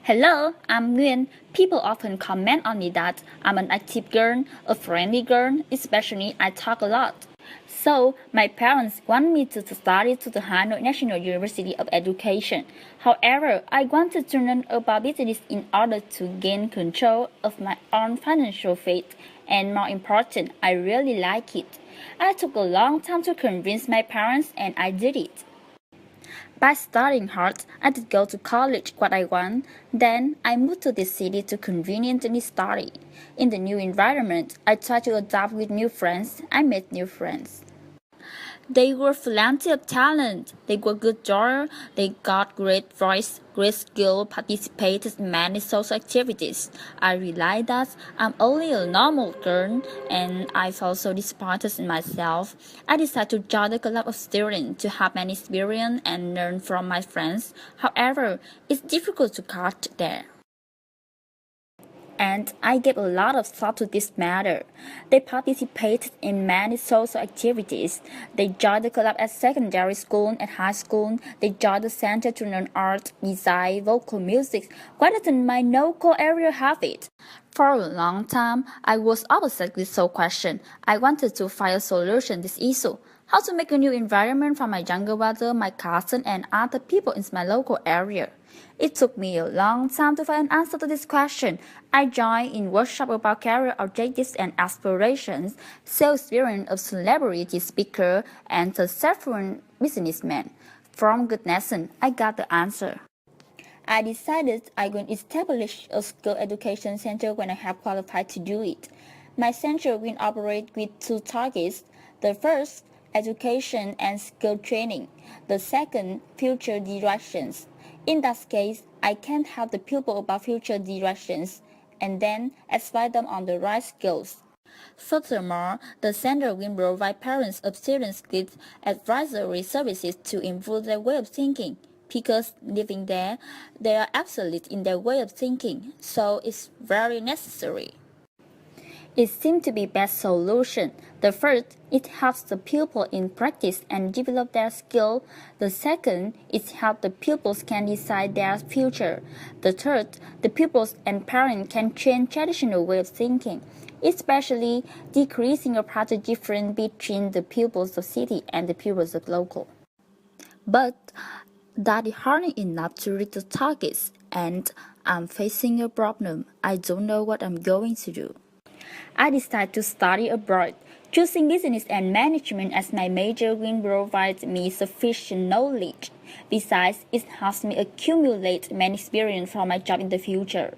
Hello, I'm Nguyen. People often comment on me that I'm an active girl, a friendly girl, especially I talk a lot. So, my parents want me to study to the Hanoi National University of Education. However, I wanted to learn about business in order to gain control of my own financial fate, and more important, I really like it. I took a long time to convince my parents, and I did it. By studying hard, I did go to college what I want. Then I moved to this city to conveniently study. In the new environment, I tried to adapt with new friends. I made new friends. They were plenty of talent. They were good drawer. They got great voice, great skill, participated in many social activities. I realized that I'm only a normal girl and I felt so disappointed in myself. I decided to join the club of students to have many experience and learn from my friends. However, it's difficult to cut there. And I gave a lot of thought to this matter. They participated in many social activities. They joined the club at secondary school and high school. They joined the center to learn art, design, vocal music. Why doesn't my local area have it? For a long time, I was obsessed with this question. I wanted to find a solution to this issue. How to make a new environment for my younger brother, my cousin, and other people in my local area. It took me a long time to find an answer to this question. I joined in workshops about career objectives and aspirations, sales experience of celebrity speaker, and successful businessman. From good lesson, I got the answer. I decided I would establish a skill education center when I have qualified to do it. My center will operate with two targets. The first, education and skill training. The second, future directions. In that case, I can help the pupil about future directions and then advise them on the right skills. Furthermore, the center will provide parents of students with advisory services to improve their way of thinking. Because living there, they are absolute in their way of thinking, so it's very necessary. It seemed to be best solution. The first, it helps the pupil in practice and develop their skill. The second, it helps the pupils can decide their future. The third, the pupils and parents can change traditional way of thinking, especially decreasing apart the difference between the pupils of city and the pupils of local. But that is hardly enough to reach the targets, and I'm facing a problem. I don't know what I'm going to do. I decided to study abroad. Choosing business and management as my major will provide me sufficient knowledge. Besides, it helps me accumulate many experience for my job in the future.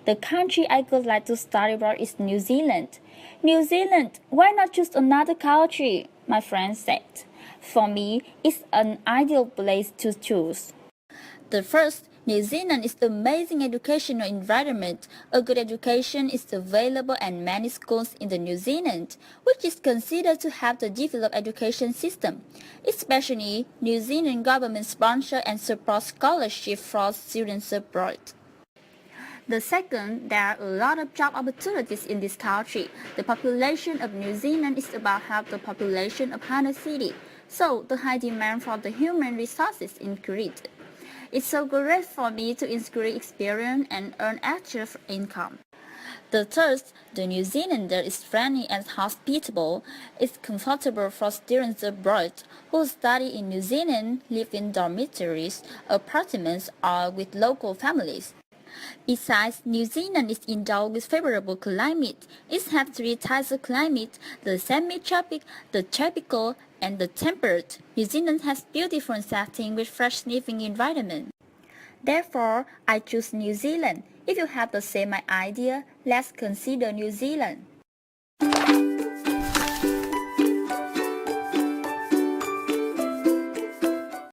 The country I would like to study abroad is New Zealand. New Zealand? Why not choose another country? My friend said. For me, it's an ideal place to choose. The first, New Zealand is an amazing educational environment. A good education is available at many schools in the New Zealand, which is considered to have the developed education system. Especially, New Zealand government sponsor and support scholarship for students abroad. The second, there are a lot of job opportunities in this country. The population of New Zealand is about half the population of Hanoi City, so the high demand for the human resources increased. It's so great for me to increase experience and earn extra income. The third, the New Zealander is friendly and hospitable. It's comfortable for students abroad who study in New Zealand, live in dormitories, apartments, or with local families. Besides, New Zealand is endowed with favorable climate. It has three types of climate: the semi-tropic, the tropical, and the temperate. New Zealand has beautiful setting with fresh living environment. Therefore, I choose New Zealand. If you have the same idea, let's consider New Zealand.